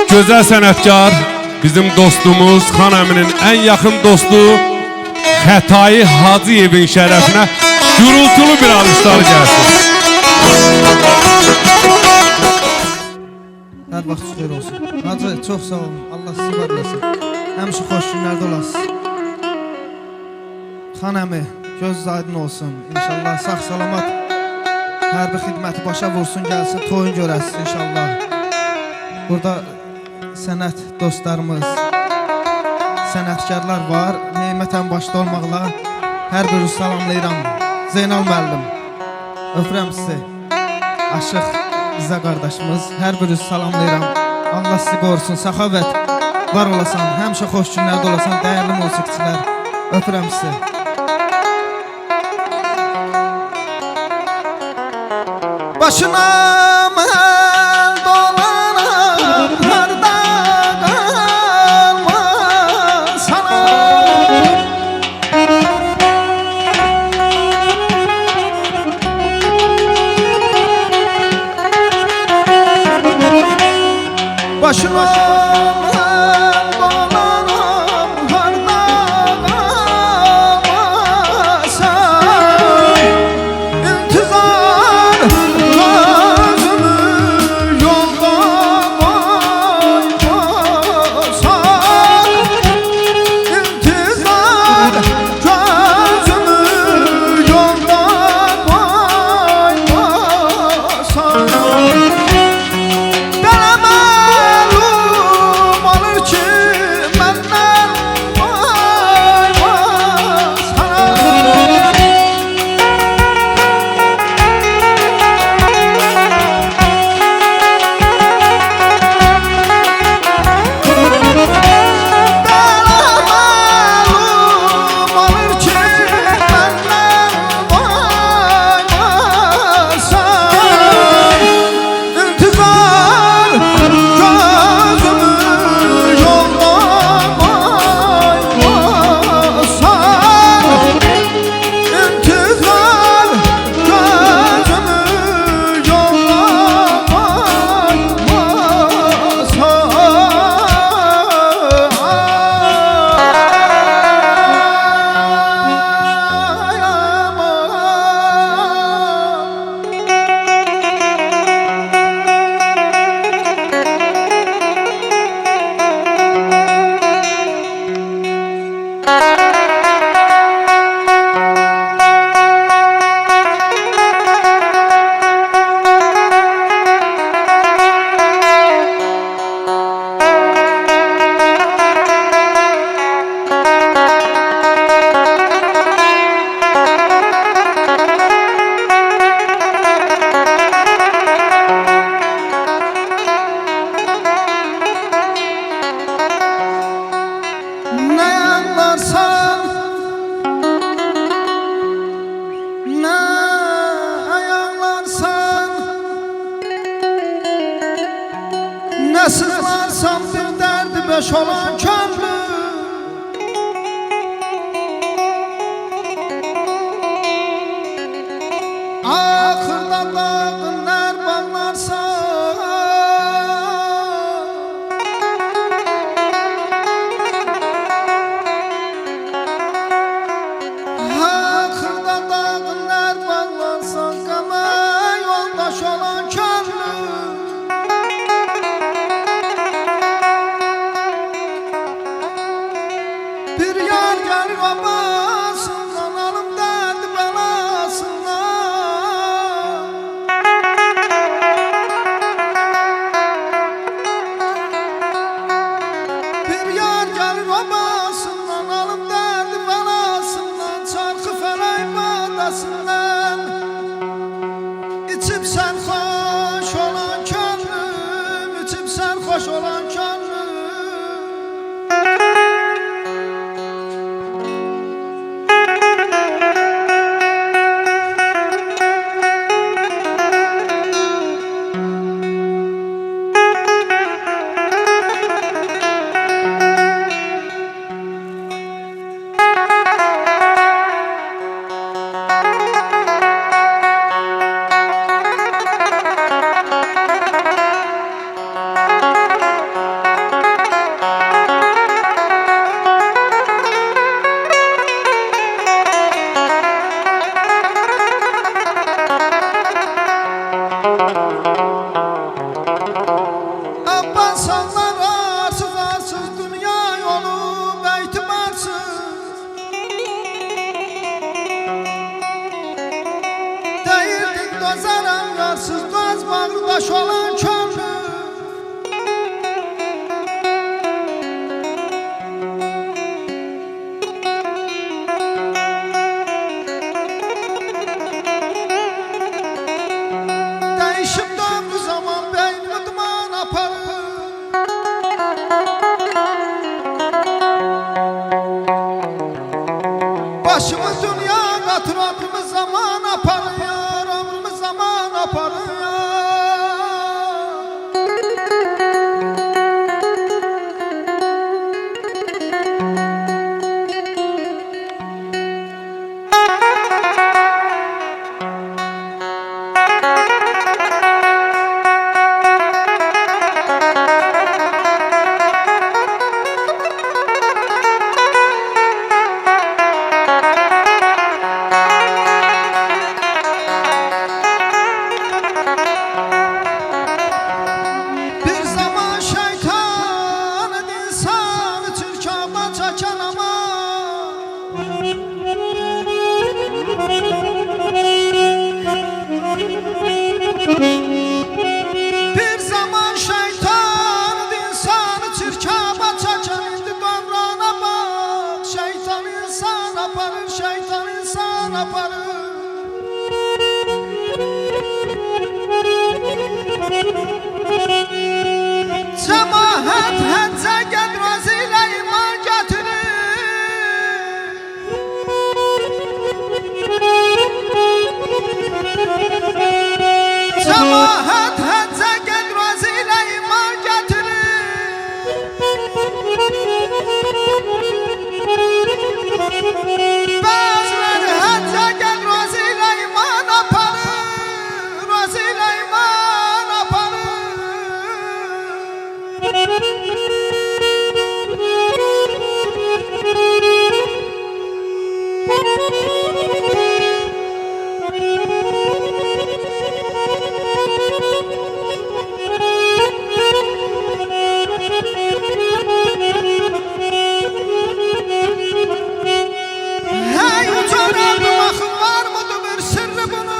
Güzel sənətkar, bizim dostumuz, Xan Əminin ən yaxın dostu Xətai Hacıyevin şərəfinə gürültülü bir alışlar gəlsin. Hər vaxt xeyir olsun. Hacı, çox sağ olun. Allah sizi var eləsin. Həmişə xoş günlərdə olasınız. Xan Əmi, göz aydın olsun. İnşallah sağ salamat hərbi xidməti başa vursun, gəlsin, toyun görəsiniz inşallah. Burada sənət dostlarımız, sənətkarlar var. Neymətən başda olmaqla hər biri salamlayıram. Zeynal müəllim, öpürəm sizi. Aşıq İzzə qardaşımız, hər biri salamlayıram. Allah sizi qorusun, səxavət var olasan, həmişə xoş günlərdə olasan, dəyərli musiqiçilər. Öpürəm sizi. Başına məl dolanam, harda qalma sana. Başına məl dolanam, harda qalmasan. İntizar gözümü yolda koymasan. İntizar gözümü yolda koymasan. Ne sızlarsam bir derdi beş olan könlüm. Ahırda dağınlar bağlarsa, ahırda dağınlar bağlarsa, qama yoldaş olan könlüm. Bir yar gelir babasından, alım derdi belasından. Bir yar gelir babasından, alım derdi belasından. Çarkı felek badasından. İçip sərxoş olan könlüm, içip sərxoş olan könlüm. Cemaat həccə gəl razı ilə iman gətirir. Cemaat həccə gəl razı ilə iman gətirir. Bəziləri həccə gəl razı ilə iman aparır, razı ilə iman aparır. Hey ucan Rabbim axın var mıdır bir sırrı bunun?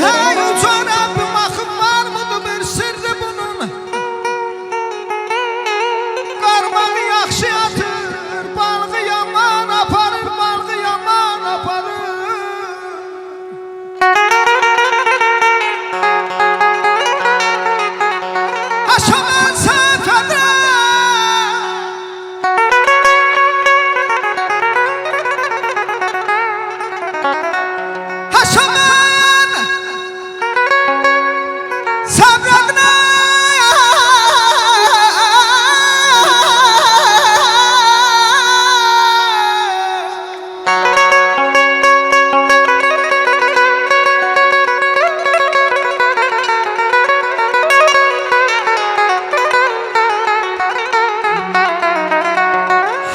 Hey ucan Rabbim axın var mıdır bir sırrı bunun? Qarmağı yaxşı atır, balığı yaman aparır, balığı yaman aparır. Haşaman səfədə Haşaman səbrədinə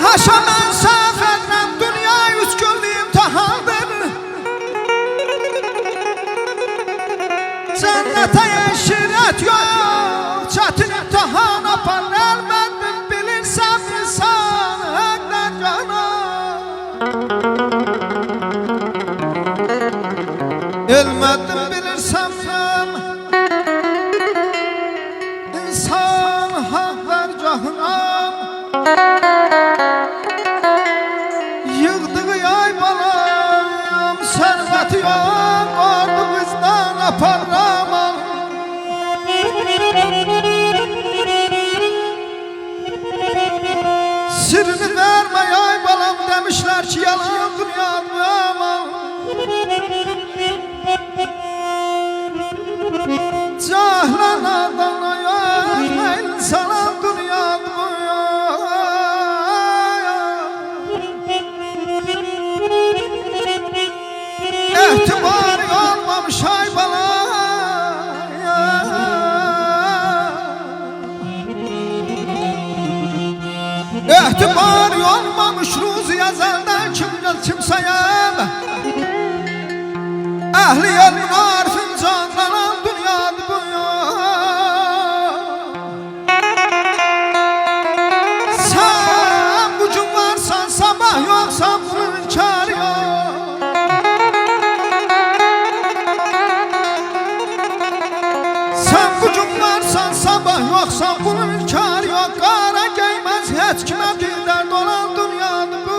Haşaman səfədrəm dünya üç günlü imtihandır. Cənnətə eşirət yox, çətin imtihan apar. Əlbəttə bilirsən insan həqdən canar. Elmədim bilirsən insan həqdən canar. Yığdığı yay balayım, sərvəti yox, ordu qızdan aparram. Sirrini vermə yay balam, demişlər ki yalan dünyadır aman. Cahlan adana yazma insana dünyadır bu ya. İhtibarı olmamış ay bala ya. İhtibarı olmamış ruzu ezelden kimseyem. Ehli elmin arifin canlanan dünyadır bu ya. Sen gücün varsan sabah yoksan bunun inkar yok. Sen gücün varsan sabah yoksan bunun inkar yok. Qara geyməz heç kimə bir dərd olan dünyadır bu.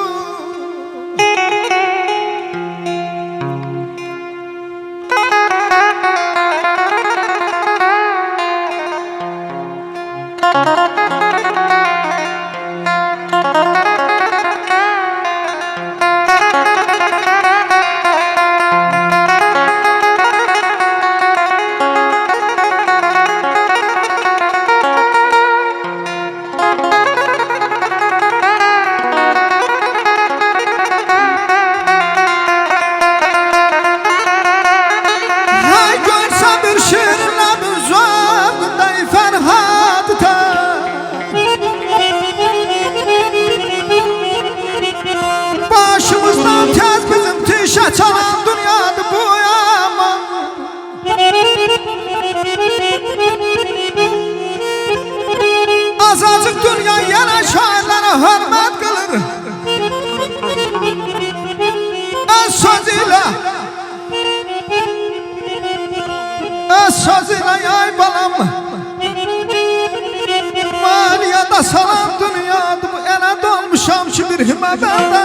Çalan dünyadır bu yaman. Azacık dünya yana şairlere hürmet kılır. Öz sözüyle yay balam. Maliyada salan dünyadır bu. Ele dolmuşam ki bir himə bende.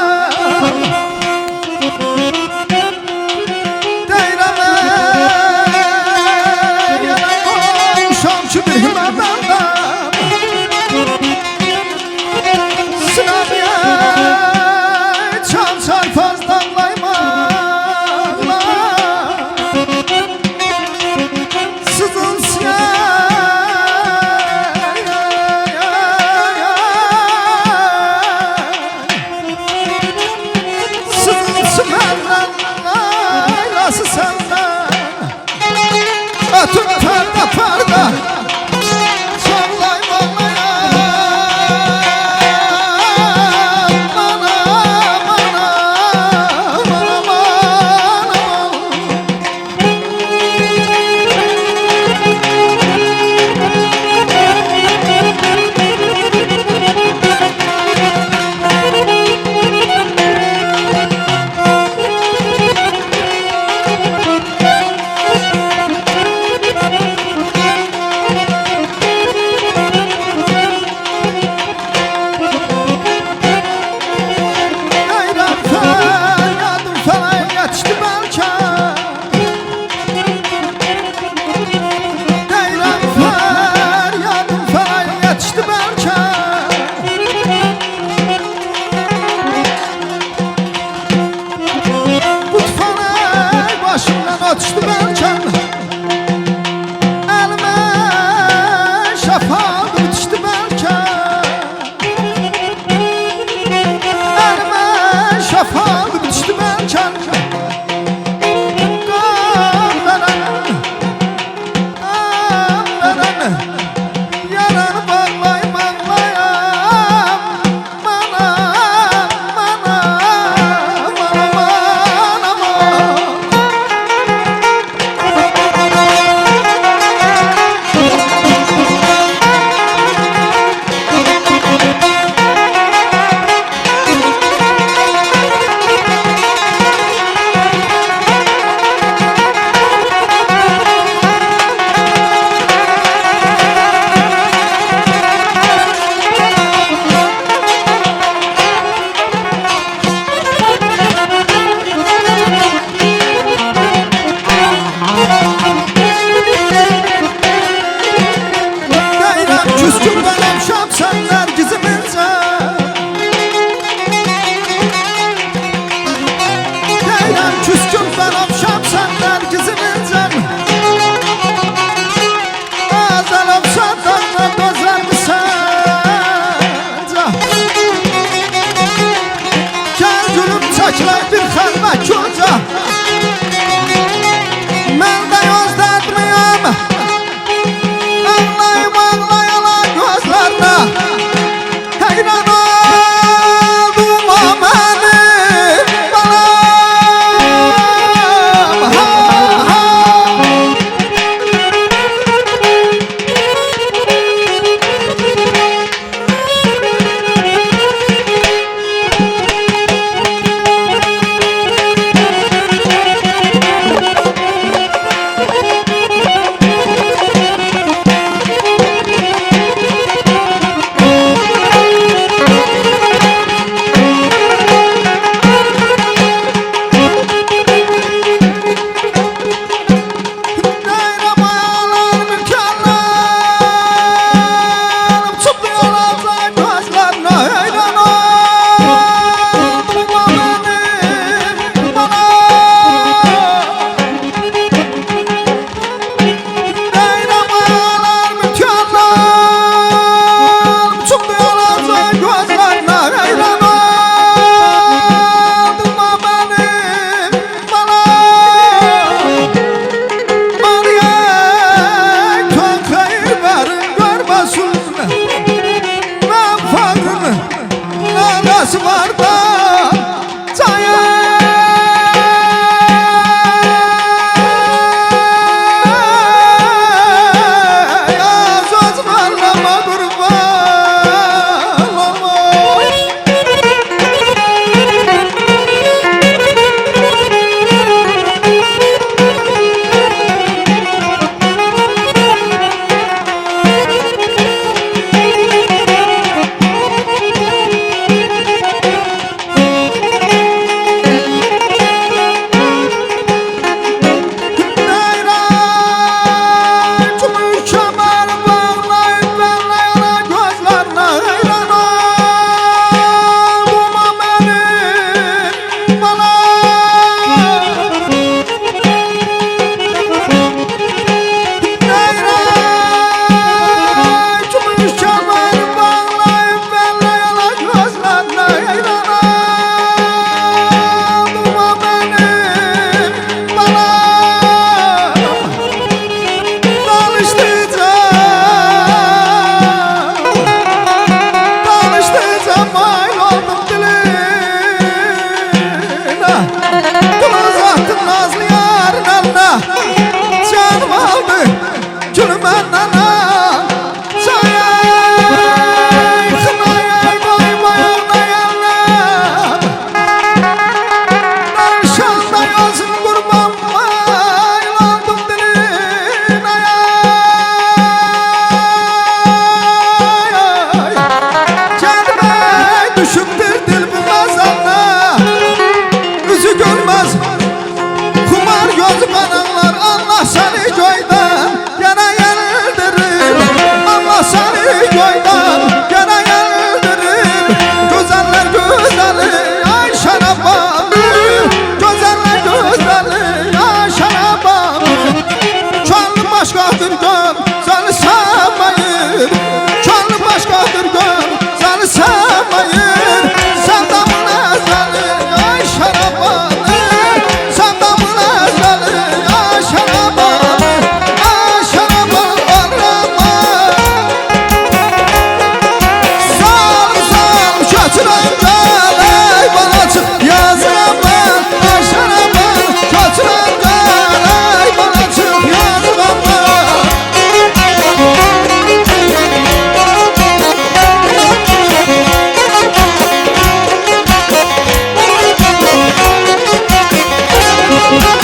Allahu